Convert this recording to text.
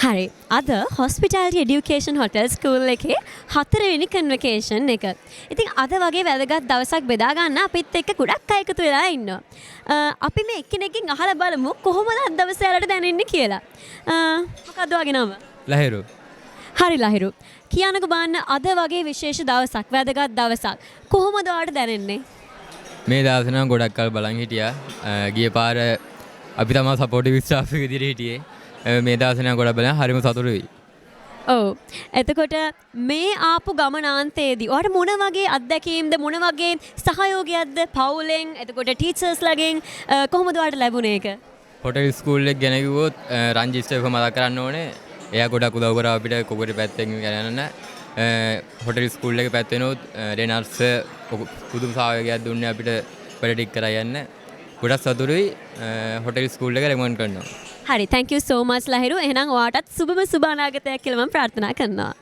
හරි. අද hospitality education hotel school එකේ 4 වෙනි convocation එක. ඉතින් අද වගේ වැදගත් දවසක් බෙදා ගන්න අපිත් එක්ක ගොඩක් අය එකතු වෙලා ඉන්නවා. අපි මේ එක්කෙනෙක්ගෙන් අහලා බලමු කොහොමද අද දවසේ යාලට දැනෙන්නේ කියලා. මොකද්ද වගේ නම? ලහිරු. හරි ලහිරු. කියන්නකෝ බලන්න අද වගේ විශේෂ දවසක් වැදගත් දවසක් කොහොමද ඔයාලට දැනෙන්නේ? මේ දවස් නම් ගොඩක් කල් බලන් හිටියා. ගිය පාර අපි තමයි සපෝටිව් ස්ටාෆ් එක විදිහට හිටියේ. මේ දවස් නම් ගොඩක් බලන් හරිම සතුටුයි. ඔව්. එතකොට මේ ආපු ගමනාන්තයේදී ඔයාලට මොන වගේ අත්දැකීම්ද මොන වගේ සහයෝගයක්ද පවුලෙන් එතකොට ටීචර්ස්ලාගෙන් කොහොමද ඔයාලට ලැබුණේ ඒක? හොටෙල් ස්කූල් එක ගැන කිව්වොත් රංජිත් එක මතක් කරන්න ඕනේ. එයා ගොඩක් උදව් කරා අපිට කොගොඩේ පැත්තෙන් යන්න. හොටෙල් ස්කූල් එක පැත්තෙනොත් රෙනර්ස් පුදුම සහයෝගයක් දුන්නේ අපිට වැඩ ටික කරා යන්න. ගොඩක් සතුටුයි. හොටෙල් ස්කූල් එක රෙකමන්ඩ් කරනවා. හරි thank you so much Lahiru. එහෙනම් ඔයාටත් සුබම සුබ අනාගතයක් කියලා මම ප්‍රාර්ථනා කරනවා.